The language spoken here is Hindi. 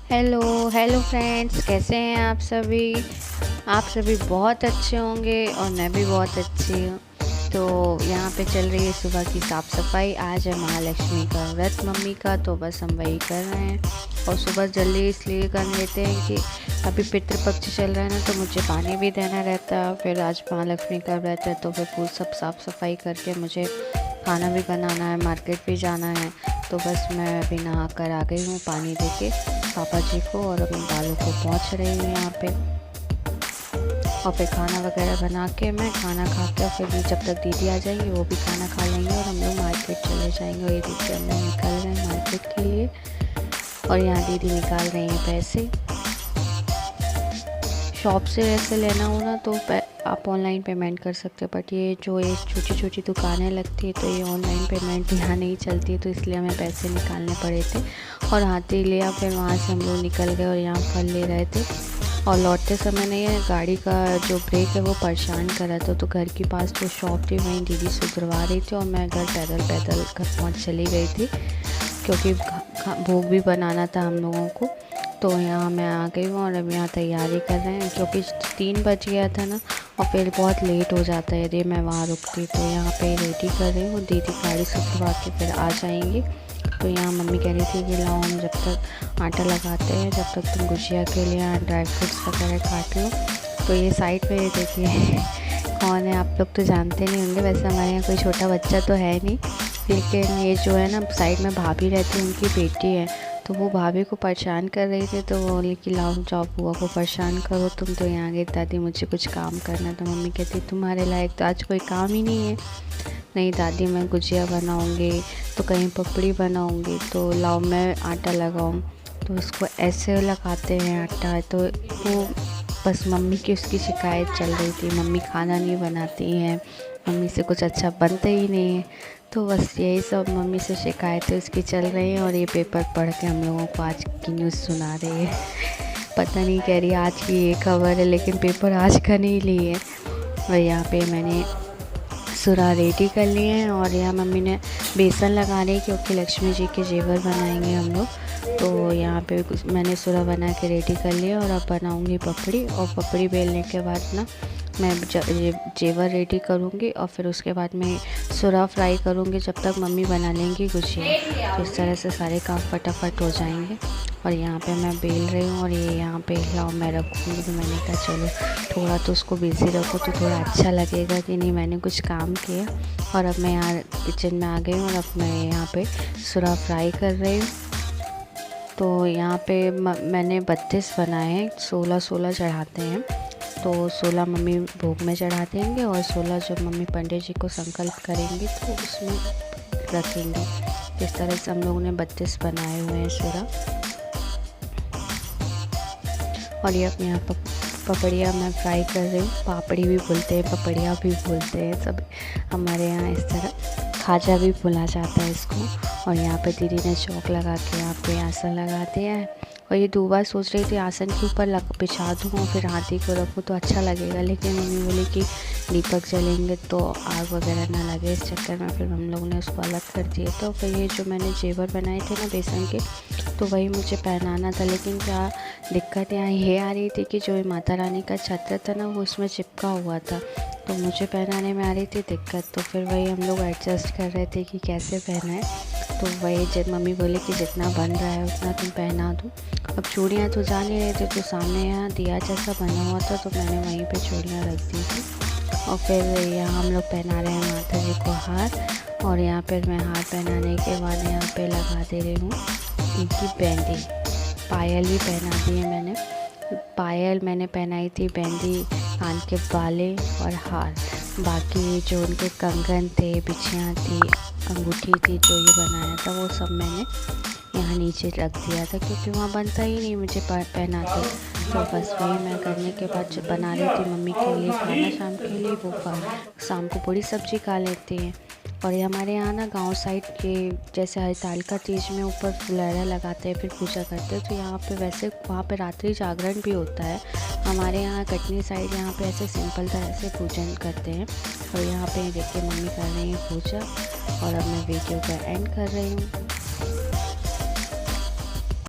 हेलो हेलो फ्रेंड्स, कैसे हैं आप सभी बहुत अच्छे होंगे और मैं भी बहुत अच्छी हूँ। तो यहाँ पे चल रही है सुबह की साफ़ सफाई। आज है महालक्ष्मी का व्रत मम्मी का, तो बस हम वही कर रहे हैं। और सुबह जल्दी इसलिए कर लेते हैं कि अभी पितृपक्ष चल रहा है ना, तो मुझे पानी भी देना रहता है। फिर आज महालक्ष्मी का व्रत है, तो फिर पूरी सब साफ़ सफाई करके मुझे खाना भी बनाना है, मार्केट भी जाना है। तो बस मैं अभी नहा कर आ गई हूँ पानी देके पापा जी को, और अपने बालों को पहुँच रही हूँ यहाँ पे। और फिर खाना वगैरह बना के मैं खाना खा के फिर भी जब तक दीदी आ जाएंगी वो भी खाना खा लेंगे और हम लोग मार्केट चले जाएंगे। और ये देखिए हम लोग निकल रहे हैं मार्केट के लिए, और यहाँ दीदी निकाल रही हैं पैसे। शॉप से ऐसे लेना हो ना तो आप ऑनलाइन पेमेंट कर सकते हो, बट ये जो ये छोटी छोटी दुकानें लगती है तो ये ऑनलाइन पेमेंट यहाँ नहीं चलती है, तो इसलिए हमें पैसे निकालने पड़े थे। और आते ही लिया, फिर वहाँ से हम लोग निकल गए और यहाँ फल ले रहे थे। और लौटते समय नहीं है, गाड़ी का जो ब्रेक है वो परेशान कर रहा था, तो घर के पास जो शॉप थी वहीं दीदी सुधरवा रही थी और मैं घर पैदल पैदल घर पहुँच चली गई थी, क्योंकि भोग भी बनाना था हम लोगों को। तो यहाँ मैं आ गई हूँ और अब यहाँ तैयारी कर रहे हैं, क्योंकि 3 बज गया था ना, और फिर बहुत लेट हो जाता है यदि मैं वहाँ रुकती। तो यहाँ पे रेडी कर रही हूँ, दीदी गाड़ी सुधरवा के फिर आ जाएंगी। तो यहाँ मम्मी कह रही थी कि लाओ हम जब तक आटा लगाते हैं, जब तक तुम गुजिया के लिए ड्राई फ्रूट्स वगैरह काट लो। तो ये साइड पे ये देखिए कौन है, आप लोग तो जानते नहीं होंगे। वैसे हमारे यहाँ कोई छोटा बच्चा तो है नहीं, लेकिन ये जो है ना साइड में भाभी रहती है, उनकी बेटी है। तो वो भाभी को परेशान कर रही थी, तो वो बोली कि लाओ जाओ बुआ को परेशान करो तुम। तो यहाँ गई दादी मुझे कुछ काम करना, तो मम्मी कहती तुम्हारे लायक तो आज कोई काम ही नहीं है। नहीं दादी मैं गुजिया बनाऊँगी, तो कहीं पपड़ी बनाऊँगी, तो लाओ मैं आटा लगाऊँ। तो उसको ऐसे लगाते हैं आटा, तो वो बस मम्मी की उसकी शिकायत चल रही थी, मम्मी खाना नहीं बनाती हैं, मम्मी से कुछ अच्छा बनता ही नहीं है। तो बस यही सब मम्मी से शिकायतें उसकी चल रही हैं। और ये पेपर पढ़ के हम लोगों को आज की न्यूज़ सुना रही है। पता नहीं कह रही आज की ये खबर है, लेकिन पेपर आज का नहीं ली है। और यहाँ पे मैंने सुरा रेडी कर लिए हैं, और यहाँ मम्मी ने बेसन लगा रही, क्योंकि लक्ष्मी जी के जेवर बनाएंगे हम लोग। तो यहाँ पे मैंने सुरा बना के रेडी कर लिया, और अब बनाऊँगी पपड़ी। और पपड़ी बेलने के बाद ना मैं जेवर रेडी करूँगी, और फिर उसके बाद मैं सुरा फ्राई करूँगी जब तक मम्मी बना लेंगी गुजिया। तो इस तरह से सारे काम फटाफट हो जाएंगे। और यहाँ पे मैं बेल रही हूँ, और ये यहाँ पे लाओ मैं रखूँगी। तो मैंने कहा चलो थोड़ा तो उसको बिज़ी रखो, तो थोड़ा अच्छा लगेगा कि नहीं मैंने कुछ काम किया। और अब मैं यहाँ किचन में आ गई हूँ, और अब मैं यहाँ पे सुरा फ्राई कर रही हूँ। तो यहाँ पे मैंने 32 बनाए हैं, 16 चढ़ाते हैं। तो 16 मम्मी भोग में चढ़ा देंगे, और 16 जब मम्मी पंडित जी को संकल्प करेंगी तो उसमें रखेंगे। इस तरह से हम लोगों ने 32 बनाए हुए हैं सुरा। और ये अपने यहाँ पपड़िया मैं फ्राई कर रही हूँ। पापड़ी भी बोलते हैं, पपड़िया भी बोलते हैं सब हमारे यहाँ। इस तरह खाजा भी बोला जाता है इसको। और यहाँ पे दीदी ने चौक लगा के यहाँ पे आसन लगा दिया है। और ये 2 बार सोच रही थी आसन के ऊपर बिछा दूँ और फिर हाथी को रखूँ तो अच्छा लगेगा, लेकिन मम्मी बोली कि दीपक जलेंगे तो आग वगैरह ना लगे, इस चक्कर में फिर हम लोग ने उसको अलग कर दिया। तो फिर ये जो मैंने जेवर बनाए थे ना बेसन के, तो वही मुझे पहनाना था। लेकिन क्या दिक्कत यहाँ ये आ रही थी कि जो माता रानी का छत्र था ना वो उसमें चिपका हुआ था, तो मुझे पहनाने में आ रही थी दिक्कत। तो फिर वही हम लोग एडजस्ट कर रहे थे कि कैसे पहनाएं। तो वही जब मम्मी बोले कि जितना बन रहा है उतना तुम पहना दो। अब चूड़ियाँ तो जा नहीं रहे थे, तो सामने यहाँ दिया जैसा बना हुआ था, तो मैंने वहीं पे चूड़ियाँ रख दी थी। और फिर यहाँ हम लोग पहना रहे हैं माता जी को हार। और यहाँ पर मैं हार पहनाने के बाद यहाँ पे लगा दे रही हूँ इनकी बेंदी। पायल भी पहना दी है मैंने, पायल मैंने पहनाई थी, बेंदी, कान के बाले और हार। बाकी जो उनके कंगन थे, बिछियाँ थी, अंगूठी थी, जो ये बनाया था वो सब मैंने यहाँ नीचे रख दिया था, क्योंकि वहाँ बनता ही नहीं मुझे पहनाते। तो बस वही मैं करने के बाद जब बना रही थी मम्मी के लिए खाना शाम के लिए, वो शाम को पूरी सब्जी खा लेती हैं। और ये हमारे यहाँ ना गांव साइड के जैसे हरितालिका तीज में ऊपर फुलैरा लगाते हैं फिर पूजा करते हैं, तो यहाँ पे वैसे वहाँ पे रात्रि जागरण भी होता है। हमारे यहाँ कटनी साइड यहाँ पे ऐसे सिंपल तरह से पूजन करते हैं। और यहाँ पे देखिए मम्मी कर रही है पूजा, और अब मैं वीडियो का एंड कर रही हूँ।